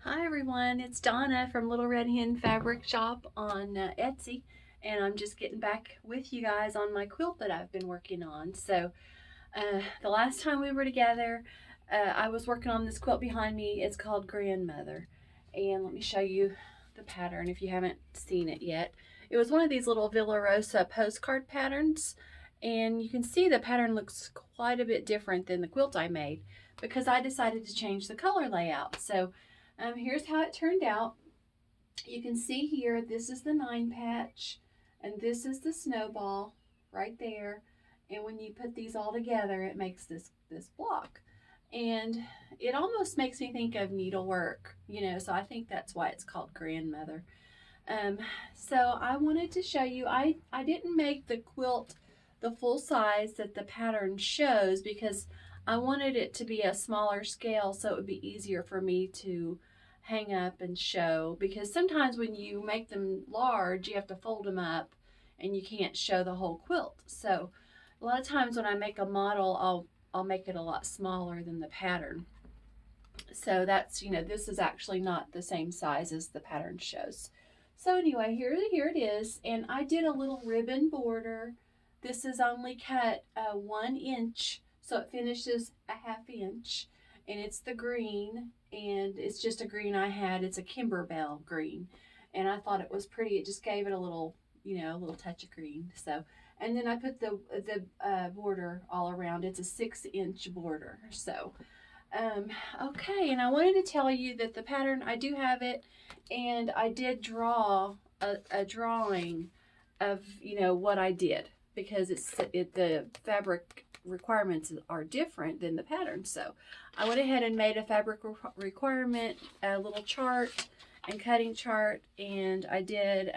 Hi everyone, it's Donna from Little Red Hen Fabric Shop on Etsy, and I'm just getting back with you guys on my quilt that I've been working on. The last time we were together, I was working on this quilt behind me. It's called Grandmother, and let me show you the pattern if you haven't seen it yet. It was one of these little Villa Rosa postcard patterns, and you can see the pattern looks quite a bit different than the quilt I made because I decided to change the color layout. Here's how it turned out. You can see here, this is the 9 patch, and this is the snowball right there. And when you put these all together, it makes this block. And it almost makes me think of needlework, so I think that's why it's called Grandmother. So I wanted to show you, I didn't make the quilt the full size that the pattern shows because I wanted it to be a smaller scale so it would be easier for me to hang up and show, because sometimes when you make them large you have to fold them up and you can't show the whole quilt. So a lot of times when I make a model, I'll make it a lot smaller than the pattern. So that's, this is actually not the same size as the pattern shows. So anyway, here it is, and I did a little ribbon border. This is only cut 1 inch, so it finishes a 1/2 inch, and it's the green, and it's just a green I had. It's a Kimberbell green, and I thought it was pretty. It just gave it a little, a little touch of green. So, and then I put the border all around. It's a 6-inch border. So, okay, and I wanted to tell you that the pattern, I do have it, and I did draw a drawing of, what I did, because the fabric requirements are different than the pattern. So I went ahead and made a fabric requirement, a little chart and cutting chart, and I did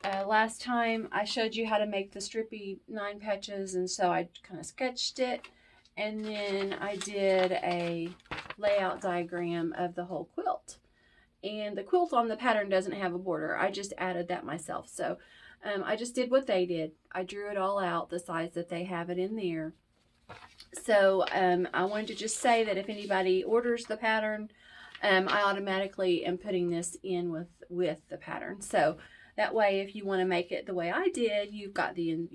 last time I showed you how to make the strippy 9 patches, and so I kind of sketched it, and then I did a layout diagram of the whole quilt. And the quilt on the pattern doesn't have a border. I just added that myself. So I just did what they did. I drew it all out the size that they have it in there. So I wanted to just say that if anybody orders the pattern, I automatically am putting this in with the pattern. So that way, if you want to make it the way I did, you've got the,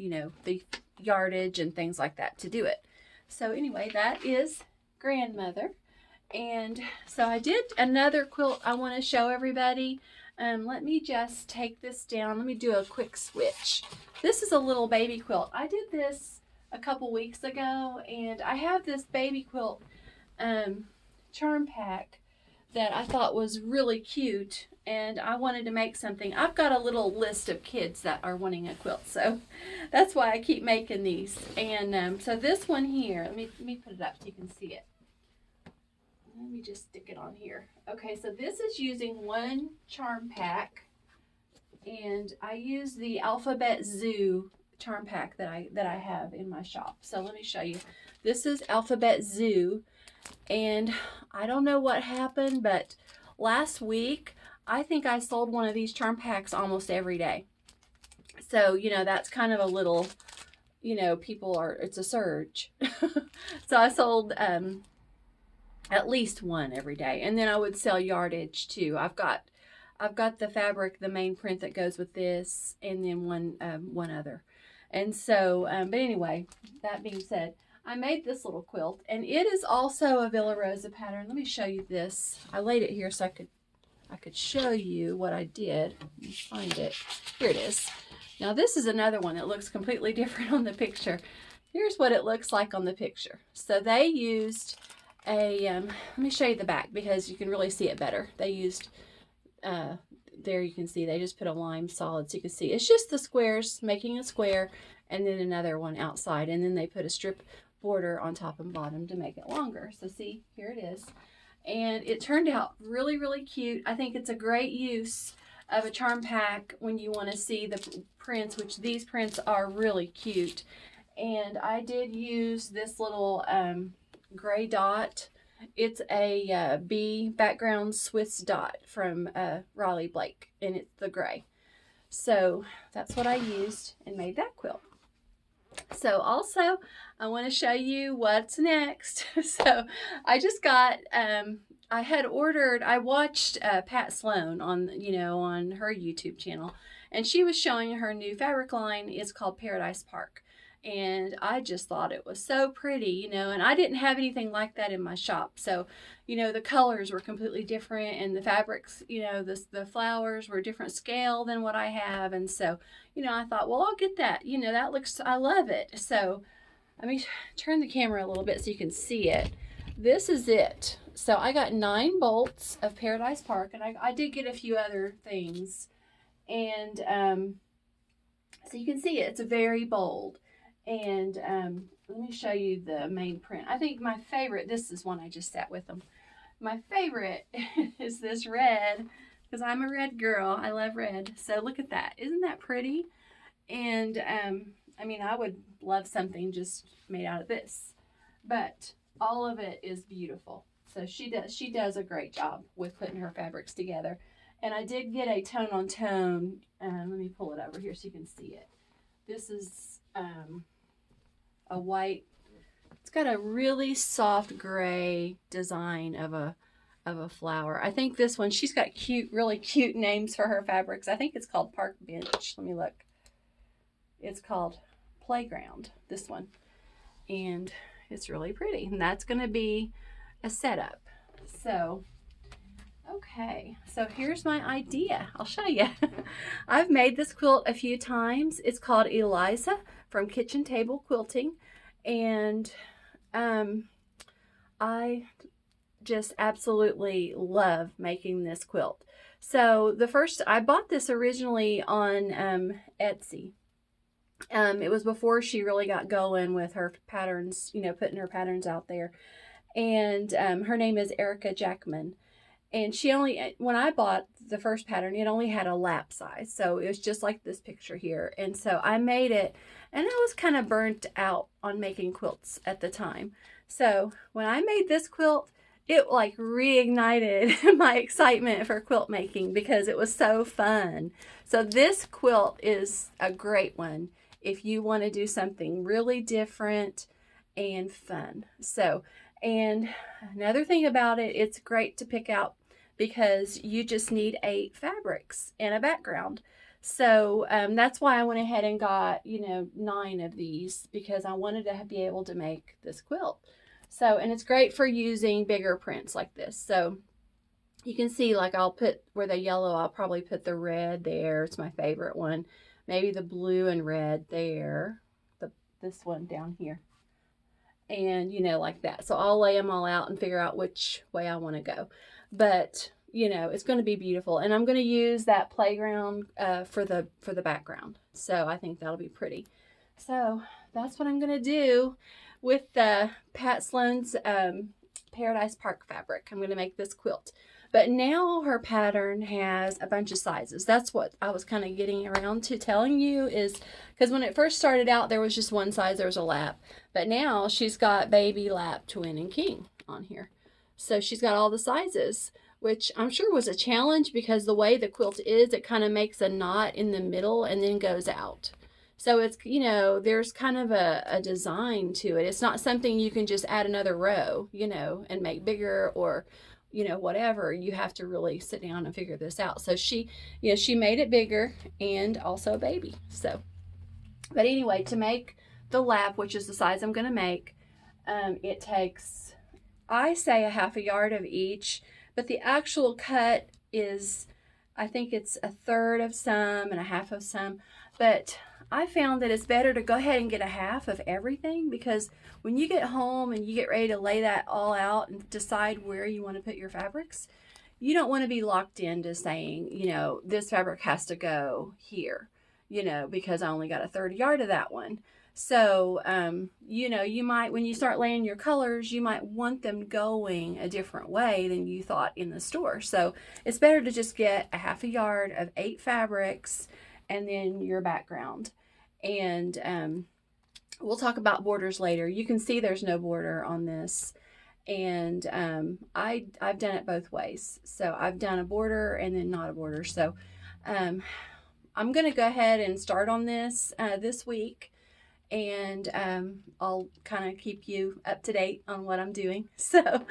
the yardage and things like that to do it. So anyway, that is Grandmother. And so I did another quilt I want to show everybody. Let me just take this down. Let me do a quick switch. This is a little baby quilt. I did this a couple weeks ago, and I have this baby quilt charm pack that I thought was really cute, and I wanted to make something. I've got a little list of kids that are wanting a quilt, so that's why I keep making these. And so this one here, let me put it up so you can see it. Let me just stick it on here. Okay, so this is using 1 charm pack, and I use the Alphabet Zoo charm pack that I have in my shop. So let me show you. This is Alphabet Zoo, and I don't know what happened, but last week I think I sold one of these charm packs almost every day. So, that's kind of a little, it's a surge. So I sold at least one every day, and then I would sell yardage too. I've got the fabric, the main print that goes with this, and then one other. And so but anyway, that being said, I made this little quilt, and it is also a Villa Rosa pattern. Let me show you this. I laid it here so I could show you what I did. Let me find it. Here it is. Now this is another one that looks completely different on the picture. Here's what it looks like on the picture. So they used let me show you the back because you can really see it better. They used, there you can see, they just put a lime solid so you can see. It's just the squares, making a square, and then another one outside. And then they put a strip border on top and bottom to make it longer. So see, here it is. And it turned out really, really cute. I think it's a great use of a charm pack when you want to see the prints, which these prints are really cute. And I did use this little gray dot. It's a bee background Swiss dot from Raleigh Blake, and it's the gray. So that's what I used and made that quilt. So also I want to show you what's next. So I just got I had ordered, I watched Pat Sloan on, on her YouTube channel, and she was showing her new fabric line. It's called Paradise Park. And I just thought it was so pretty, and I didn't have anything like that in my shop. So, the colors were completely different, and the fabrics, the flowers were different scale than what I have. And so, I thought, well, I'll get that. That looks, I love it. So let me turn the camera a little bit so you can see it. This is it. So I got 9 bolts of Paradise Park, and I did get a few other things. And so you can see it. It's very bold. And let me show you the main print. I think my favorite, this is one I just sat with them. My favorite is this red, because I'm a red girl. I love red. So look at that. Isn't that pretty? And I mean, I would love something just made out of this. But all of it is beautiful. So she does a great job with putting her fabrics together. And I did get a tone on tone. Let me pull it over here so you can see it. This is a white. It's got a really soft gray design of a flower. I think this one, she's got really cute names for her fabrics. I think it's called Park Bench. Let me look. It's called Playground, this one. And it's really pretty. And that's going to be a setup. So, okay. So here's my idea. I'll show you. I've made this quilt a few times. It's called Eliza from Kitchen Table Quilting. And I just absolutely love making this quilt. So I bought this originally on Etsy. It was before she really got going with her patterns, putting her patterns out there. And her name is Erica Jackman. And when I bought the first pattern, it only had a lap size. So it was just like this picture here. And so I made it, and I was kind of burnt out on making quilts at the time. So when I made this quilt, it like reignited my excitement for quilt making because it was so fun. So this quilt is a great one if you want to do something really different and fun. So, and another thing about it, it's great to pick out because you just need 8 fabrics and a background. So that's why I went ahead and got, 9 of these, because I wanted to be able to make this quilt. So, and it's great for using bigger prints like this. So you can see, like, I'll put where the yellow, I'll probably put the red there. It's my favorite one. Maybe the blue and red there. This one down here. And, like that. So I'll lay them all out and figure out which way I want to go. But, it's going to be beautiful. And I'm going to use that playground for the background. So I think that'll be pretty. So that's what I'm going to do with Pat Sloan's Paradise Park fabric. I'm going to make this quilt. But now her pattern has a bunch of sizes. That's what I was kind of getting around to telling you, is because when it first started out, there was just one size. There was a lap. But now she's got baby, lap, twin, and king on here. So she's got all the sizes, which I'm sure was a challenge because the way the quilt is, it kind of makes a knot in the middle and then goes out. So it's, there's kind of a design to it. It's not something you can just add another row, and make bigger or whatever. You have to really sit down and figure this out. So she made it bigger and also a baby. So, but anyway, to make the lap, which is the size I'm going to make, it takes, I say, a half a yard of each, but the actual cut is, I think it's 1/3 of some and a half of some, but I found that it's better to go ahead and get a half of everything, because when you get home and you get ready to lay that all out and decide where you want to put your fabrics, you don't want to be locked into saying, this fabric has to go here, because I only got a 1/3 yard of that one. So, you might, when you start laying your colors, you might want them going a different way than you thought in the store. So it's better to just get a half a yard of 8 fabrics and then your background. And we'll talk about borders later. You can see there's no border on this. And I've done it both ways. So I've done a border and then not a border. So I'm going to go ahead and start on this this week. and I'll kind of keep you up to date on what I'm doing. So,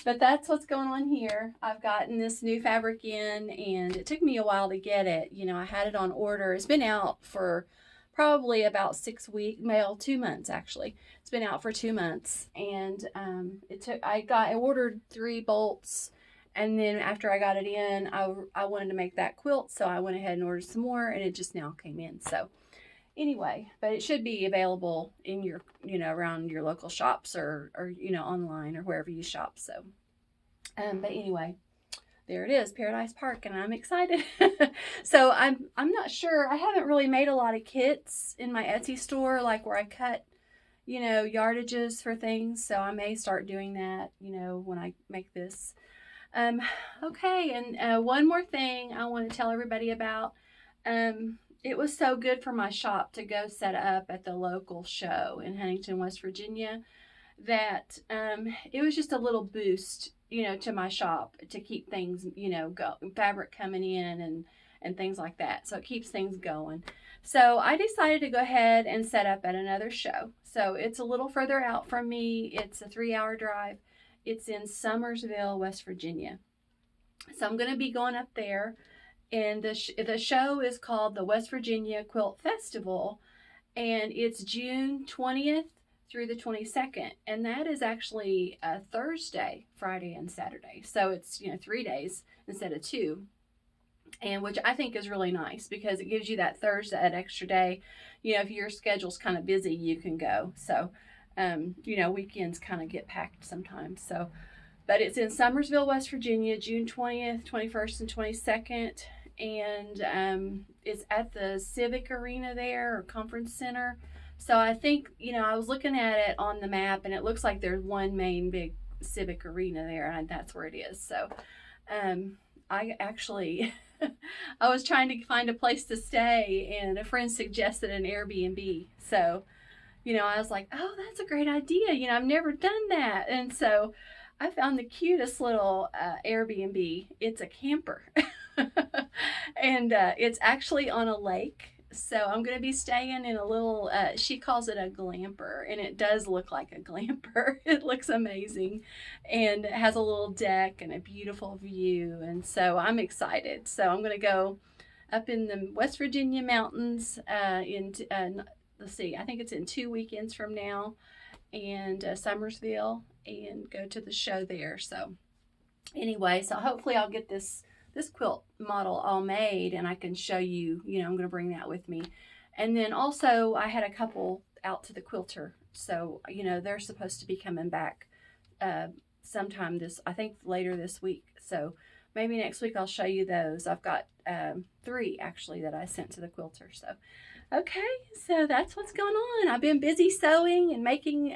but that's what's going on here. I've gotten this new fabric in, and it took me a while to get it. You know, I had it on order. It's been out for probably about 6 weeks, well, 2 months actually. It's been out for 2 months, and I ordered 3 bolts. And then after I got it in, I wanted to make that quilt, so I went ahead and ordered some more, and it just now came in. So anyway, but it should be available in your, around your local shops, or online, or wherever you shop. So but anyway, there it is, Paradise Park, and I'm excited. So I'm not sure, I haven't really made a lot of kits in my Etsy store, like where I cut yardages for things. So I may start doing that when I make this. Okay, and one more thing I want to tell everybody about. It was so good for my shop to go set up at the local show in Huntington, West Virginia, that it was just a little boost, to my shop, to keep things, fabric coming in, and things like that. So it keeps things going. So I decided to go ahead and set up at another show. So it's a little further out from me. It's a 3-hour drive. It's in Summersville, West Virginia. So I'm going to be going up there. And the show is called the West Virginia Quilt Festival, and it's June 20th through the 22nd, and that is actually a Thursday, Friday, and Saturday. So it's 3 days instead of 2, and which I think is really nice, because it gives you that Thursday, that extra day. If your schedule's kind of busy, you can go. So weekends kind of get packed sometimes. So, but it's in Summersville, West Virginia, June 20th, 21st, and 22nd. And it's at the Civic Arena there, or Conference Center. So I think, I was looking at it on the map, and it looks like there's one main big Civic Arena there, and that's where it is. So I actually, I was trying to find a place to stay, and a friend suggested an Airbnb. So, I was like, oh, that's a great idea. I've never done that. And so I found the cutest little Airbnb. It's a camper. And it's actually on a lake. So I'm going to be staying in a little, she calls it a glamper, and it does look like a glamper. It looks amazing, and it has a little deck and a beautiful view. And so I'm excited. So I'm going to go up in the West Virginia mountains let's see, I think it's in 2 weekends from now, and Summersville, and go to the show there. So anyway, so hopefully I'll get this quilt model all made, and I can show you, I'm going to bring that with me. And then also I had a couple out to the quilter. So, they're supposed to be coming back sometime I think later this week. So maybe next week I'll show you those. I've got 3 actually that I sent to the quilter. So okay, so that's what's going on. I've been busy sewing and making,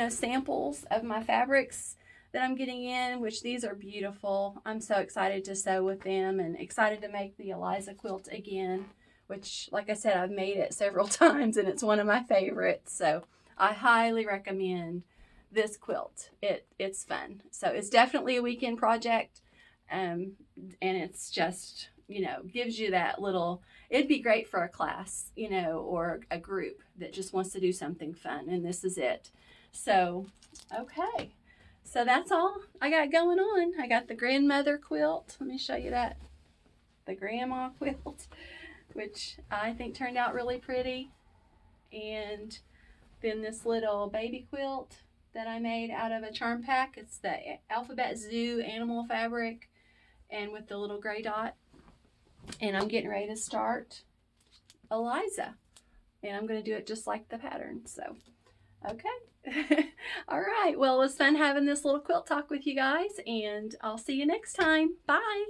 samples of my fabrics that I'm getting in, which these are beautiful. I'm so excited to sew with them, and excited to make the Eliza quilt again, which, like I said, I've made it several times, and it's one of my favorites. So I highly recommend this quilt. It's fun. So it's definitely a weekend project, and it's just, gives you that little, it'd be great for a class, or a group that just wants to do something fun, and this is it. So, okay. So that's all I got going on. I got the grandmother quilt. Let me show you that. The grandma quilt, which I think turned out really pretty. And then this little baby quilt that I made out of a charm pack. It's the Alphabet Zoo animal fabric, and with the little gray dot. And I'm getting ready to start Eliza, and I'm going to do it just like the pattern. So okay. All right, well, it was fun having this little quilt talk with you guys, and I'll see you next time. Bye.